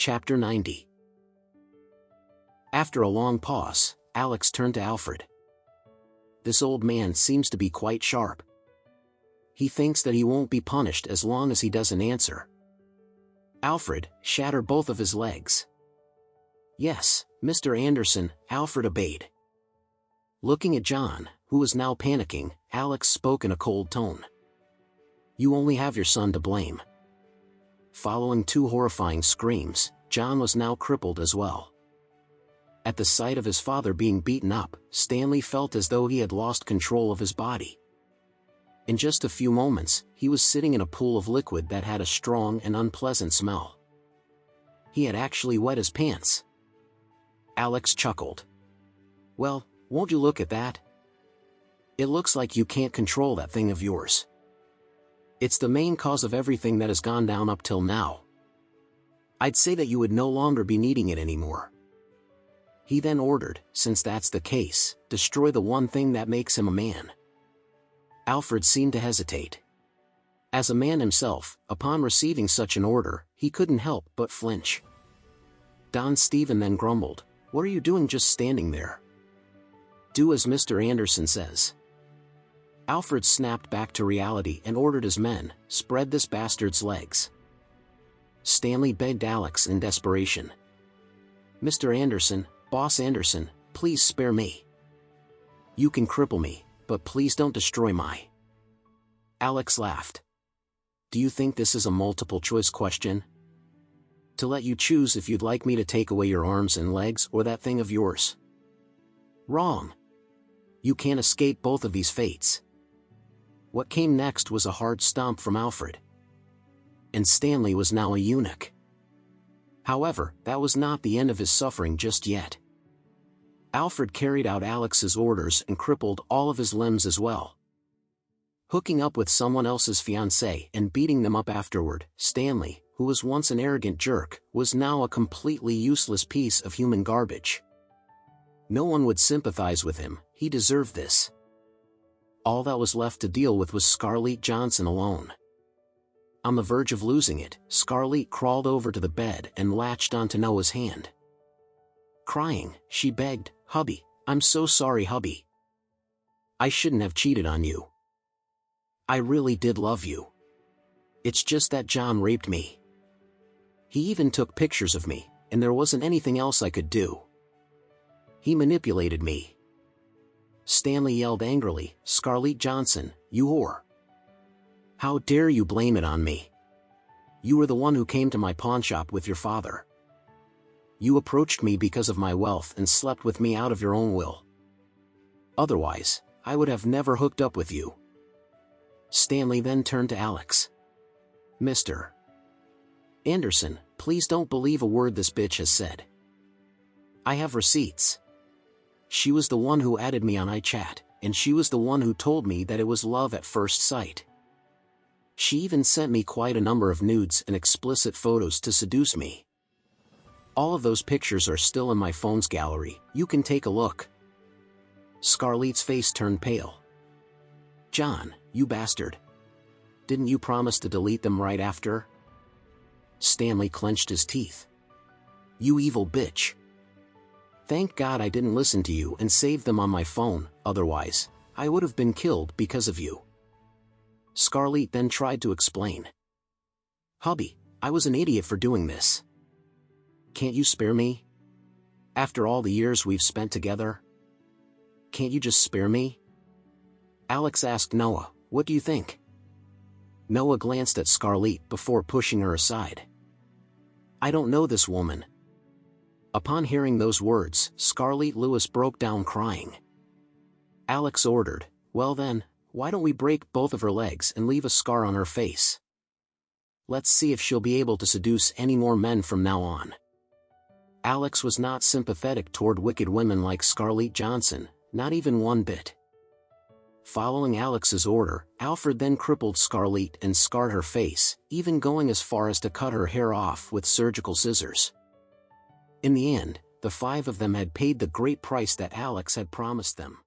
Chapter 90. After a long pause, Alex turned to Alfred. This old man seems to be quite sharp. He thinks that he won't be punished as long as he doesn't answer. Alfred, shatter both of his legs. Yes, Mr. Anderson, Alfred obeyed. Looking at John, who was now panicking, Alex spoke in a cold tone. You only have your son to blame. Following two horrifying screams, John was now crippled as well. At the sight of his father being beaten up, Stanley felt as though he had lost control of his body. In just a few moments, he was sitting in a pool of liquid that had a strong and unpleasant smell. He had actually wet his pants. Alex chuckled. Well, won't you look at that? It looks like you can't control that thing of yours. It's the main cause of everything that has gone down up till now. I'd say that you would no longer be needing it anymore. He then ordered, since that's the case, destroy the one thing that makes him a man. Alfred seemed to hesitate. As a man himself, upon receiving such an order, he couldn't help but flinch. Don Stephen then grumbled, What are you doing just standing there? Do as Mr. Anderson says. Alfred snapped back to reality and ordered his men, Spread this bastard's legs. Stanley begged Alex in desperation. Mr. Anderson, Boss Anderson, please spare me. You can cripple me, but please don't destroy my... Alex laughed. Do you think this is a multiple choice question? To let you choose if you'd like me to take away your arms and legs or that thing of yours? Wrong. You can't escape both of these fates. What came next was a hard stomp from Alfred. And Stanley was now a eunuch. However, that was not the end of his suffering just yet. Alfred carried out Alex's orders and crippled all of his limbs as well. Hooking up with someone else's fiancée and beating them up afterward, Stanley, who was once an arrogant jerk, was now a completely useless piece of human garbage. No one would sympathize with him, he deserved this. All that was left to deal with was Scarlett Johnson alone. On the verge of losing it, Scarlett crawled over to the bed and latched onto Noah's hand. Crying, she begged, Hubby, I'm so sorry, hubby. I shouldn't have cheated on you. I really did love you. It's just that John raped me. He even took pictures of me, and there wasn't anything else I could do. He manipulated me. Stanley yelled angrily, Scarlett Johnson, you whore. How dare you blame it on me? You were the one who came to my pawnshop with your father. You approached me because of my wealth and slept with me out of your own will. Otherwise, I would have never hooked up with you. Stanley then turned to Alex. Mr. Anderson, please don't believe a word this bitch has said. I have receipts. She was the one who added me on iChat, and she was the one who told me that it was love at first sight. She even sent me quite a number of nudes and explicit photos to seduce me. All of those pictures are still in my phone's gallery, you can take a look. Scarlett's face turned pale. John, you bastard. Didn't you promise to delete them right after? Stanley clenched his teeth. You evil bitch. Thank God I didn't listen to you and save them on my phone, otherwise, I would have been killed because of you. Scarlett then tried to explain. Hubby, I was an idiot for doing this. Can't you spare me? After all the years we've spent together? Can't you just spare me? Alex asked Noah, what do you think? Noah glanced at Scarlett before pushing her aside. I don't know this woman. Upon hearing those words, Scarlett Lewis broke down crying. Alex ordered, well then, why don't we break both of her legs and leave a scar on her face? Let's see if she'll be able to seduce any more men from now on. Alex was not sympathetic toward wicked women like Scarlett Johnson, not even one bit. Following Alex's order, Alfred then crippled Scarlett and scarred her face, even going as far as to cut her hair off with surgical scissors. In the end, the five of them had paid the great price that Alex had promised them.